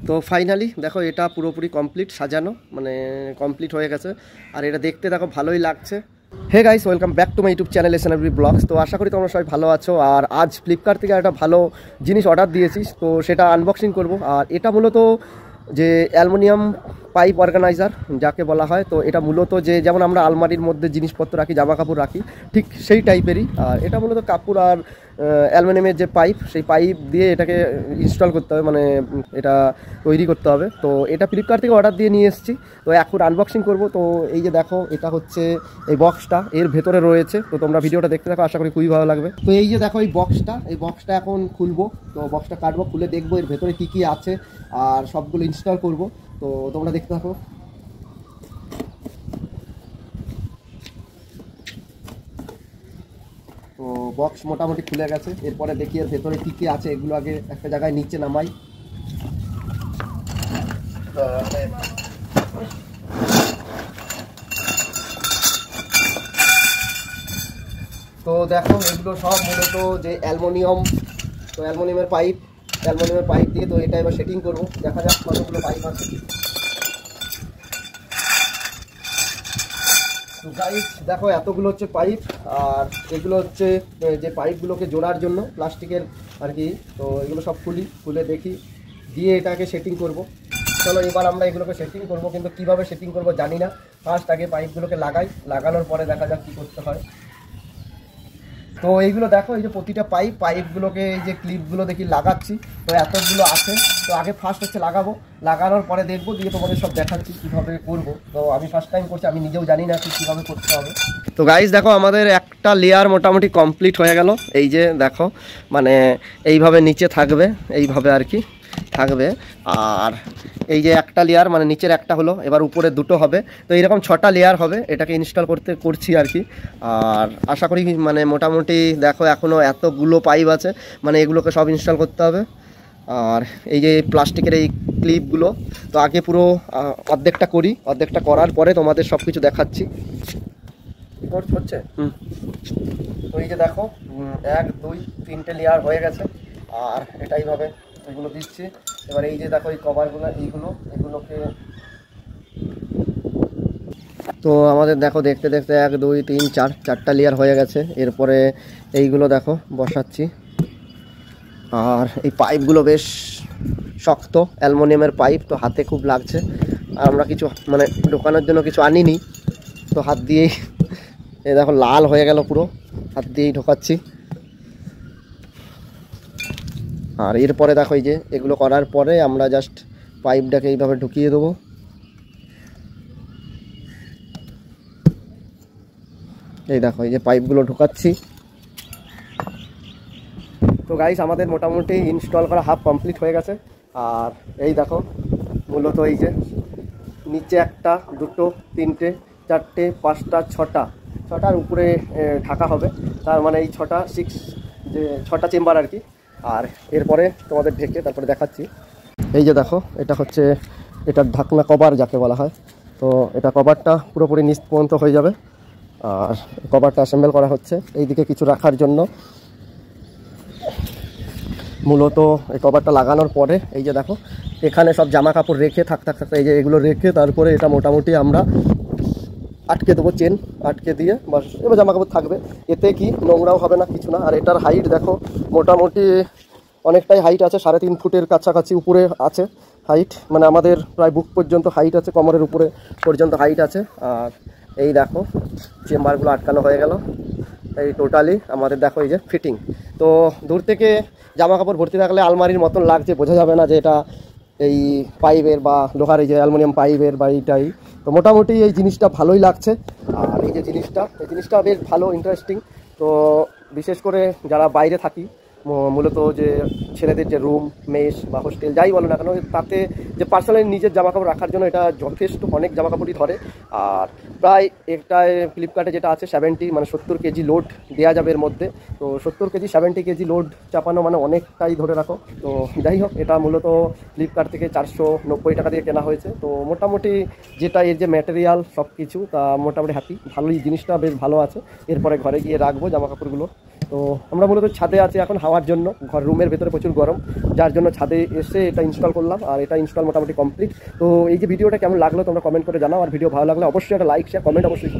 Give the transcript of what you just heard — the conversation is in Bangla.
তো ফাইনালি দেখো এটা পুরোপুরি কমপ্লিট সাজানো, মানে কমপ্লিট হয়ে গেছে। আর এটা দেখতে দেখো ভালোই লাগছে। Hey guys, welcome back to my YouTube channel SNRB vlogs. তো আশা করি তোমরা সবাই ভালো আছো। আর আজ ফ্লিপকার্ট থেকে একটা ভালো জিনিস অর্ডার দিয়েছি, তো সেটা আনবক্সিং করব। আর এটা মূলত যে অ্যালুমিনিয়াম পাইপ অর্গানাইজার যাকে বলা হয়। তো এটা মূলত যে যেমন আমরা আলমারির মধ্যে জিনিসপত্র রাখি, জামা কাপড় রাখি, ঠিক সেই টাইপেরই। আর এটা মূলত কাপড় আর অ্যালুমিনিয়ামের যে পাইপ, সেই পাইপ দিয়ে এটাকে ইনস্টল করতে হবে, মানে এটা তৈরি করতে হবে। তো এটা ফ্লিপকার্ট থেকে অর্ডার দিয়ে নিয়ে এসেছি, তো এখন আনবক্সিং করব। তো এই যে দেখো, এটা হচ্ছে এই বক্সটা, এর ভেতরে রয়েছে। তো তোমরা ভিডিওটা দেখতে থাকো, আশা করি খুবই ভালো লাগবে। তো এই যে দেখো এই বক্সটা এখন খুলবো। তো বক্সটা কাটবো, খুলে দেখবো এর ভেতরে কী কী আছে আর সবগুলো ইনস্টল করব। তো তোমরা দেখতে থাকো। তো বক্স মোটামুটি খুলে গেছে, এরপরে দেখি এর ভেতরে কী কী আছে। এগুলো আগে একটা জায়গায় নিচে নামাই। তো দেখো এগুলো সব মূলত যে অ্যালুমিনিয়াম, তো অ্যালুমিনিয়ামের পাইপ দিয়ে তো এটা এবার সেটিং করবো। দেখা যাক কতগুলো পাইপ আছে। তো গাইস দেখো এতগুলো হচ্ছে পাইপ, আর এগুলো হচ্ছে যে পাইপগুলোকে জোড়ার জন্য প্লাস্টিকের আর কি। তো এগুলো সব খুলে দেখি, দিয়ে এটাকে সেটিং করব। চলো এবার আমরা এগুলোকে সেটিং করব, কিন্তু কিভাবে সেটিং করব জানি না। ফার্স্ট আগে পাইপগুলোকে লাগানোর পরে দেখা যাক কী করতে হয়। তো এইগুলো দেখো, এই যে প্রতিটা পাইপগুলোকে এই যে ক্লিপগুলো দেখি লাগাচ্ছি। তো এতগুলো আছে, তো আগে ফার্স্ট হচ্ছে লাগানোর পরে দেখবো, দিয়ে তোমাদের সব দেখাচ্ছি কীভাবে করবো। তো আমি ফার্স্ট টাইম করছি, আমি নিজেও জানি না কীভাবে করতে হবে। তো গাইস দেখো আমাদের একটা লেয়ার মোটামুটি কমপ্লিট হয়ে গেল। এই যে দেখো, মানে এইভাবে নিচে থাকবে, এইভাবে আর কি থাকবে। আর এই যে একটা লেয়ার, মানে নিচের একটা হলো, এবার উপরে দুটো হবে। তো এইরকম 6টা লেয়ার হবে, এটাকে ইনস্টল করছি আর কি। আর আশা করি মানে মোটামুটি দেখো এখনও এতগুলো পাইপ আছে, মানে এগুলোকে সব ইনস্টল করতে হবে। আর এই যে প্লাস্টিকের এই ক্লিপগুলো, তো আগে পুরো অর্ধেকটা করার পরে তোমাদের সব কিছু দেখাচ্ছি। হচ্ছে তো এই যে দেখো 1 2 3টে লেয়ার হয়ে গেছে। আর এটাইভাবে এগুলো দিচ্ছি। এবার এই যে দেখো এই কভারগুলো, এগুলোকে তো আমাদের দেখো দেখতে 1 2 3 4টা লেয়ার হয়ে গেছে। এরপরে এইগুলো দেখো বসাচ্ছি। আর এই পাইপগুলো বেশ শক্ত, অ্যালুমিনিয়ামের পাইপ, তো হাতে খুব লাগছে। আর আমরা কিছু মানে ঢোকানোর জন্য কিছু আনিনি, তো হাত দিয়েই এই দেখো লাল হয়ে গেল পুরো, হাত দিয়েই ঢোকাচ্ছি। আর এরপরে দেখো এই যে এগুলো করার পরে আমরা জাস্ট পাইপটাকে এইভাবে ঢুকিয়ে দেবো। এই দেখো এই যে পাইপগুলো ঢোকাচ্ছি। তো গাইস আমাদের মোটামুটি ইনস্টল করা হাফ কমপ্লিট হয়ে গেছে। আর এই দেখো মূলত এই যে নিচে 1 2 3 4 5 6টার উপরে ঢাকা হবে। তার মানে এই 6টা চেম্বার আর কি। আর এরপরে তোমাদের ঢেকে তারপরে দেখাচ্ছি। এই যে দেখো এটা হচ্ছে এটার ঢাকনা কভার যাকে বলা হয়। তো এটা কভারটা পুরোপুরি নিচ পর্যন্ত হয়ে যাবে। আর কভারটা অ্যাসেম্বল করা হচ্ছে এইদিকে কিছু রাখার জন্য। মূলত এই কভারটা লাগানোর পরে এই যে দেখো এখানে সব জামা কাপড় রেখে থাকতে এই যে এগুলো রেখে তারপরে এটা মোটামুটি আমরা আটকে দেবো, চেন আটকে দিয়ে বাস। এবার জামা কাপড় থাকবে, এতে কি নোংরাও হবে না, কিছু না। আর এটার হাইট দেখো মোটামুটি অনেকটাই হাইট আছে, 3.5 ফুটের কাছাকাছি উপরে আছে হাইট, মানে আমাদের প্রায় বুক পর্যন্ত হাইট আছে, কোমরের উপরে পর্যন্ত হাইট আছে। আর এই দেখো চেম্বারগুলো আটকানো হয়ে গেল। এই টোটালি আমাদের দেখো এই যে ফিটিং। তো দূর থেকে জামা কাপড় ভর্তি থাকলে আলমারির মতন লাগছে, বোঝা যাবে না যে এটা এই পাইপের বা লোহার এই যে অ্যালুমিনিয়াম পাইপের বা এইটাই। তো মোটামুটি এই জিনিসটা ভালোই লাগছে। আর এই যে জিনিসটা বেশ ভালো, ইন্টারেস্টিং। তো বিশেষ করে যারা বাইরে থাকি, মূলত যে ছেলেদের যে রুম, মেস বা হোস্টেল যাই বলো না কেন, তাতে যে পার্সোনালি নিজের জামাকাপড় রাখার জন্য এটা যথেষ্ট অনেক জামাকাপড়ই ধরে। আর প্রায় একটায় ফ্লিপকার্টে যেটা আছে 70 মানে 70 কেজি লোড দেওয়া যাবে এর মধ্যে। তো 70 কেজি 70 কেজি লোড চাপানো মানে অনেকটাই ধরে রাখো। তো যাই হোক, এটা মূলত ফ্লিপকার্ট থেকে 490 টাকা দিয়ে কেনা হয়েছে। তো মোটামুটি যেটা এর যে ম্যাটেরিয়াল সব কিছু, তা মোটামুটি হ্যাপি, ভালোই জিনিসটা বেশ ভালো আছে। এরপরে ঘরে গিয়ে রাখবো জামাকাপড়গুলো। তো আমরা মূলত ছাদে আছি এখন হাওয়ার জন্য, ঘর রুমের ভেতরে প্রচুর গরম, যার জন্য ছাদে এসে এটা ইনস্টল করলাম। আর এটা ইনস্টল মোটামুটি কমপ্লিট। তো এই যে ভিডিওটা কেমন লাগলো তোমরা কমেন্ট করে জানাও, আর ভিডিও ভালো লাগলে অবশ্যই একটা লাইক শেয়ার কমেন্ট অবশ্যই।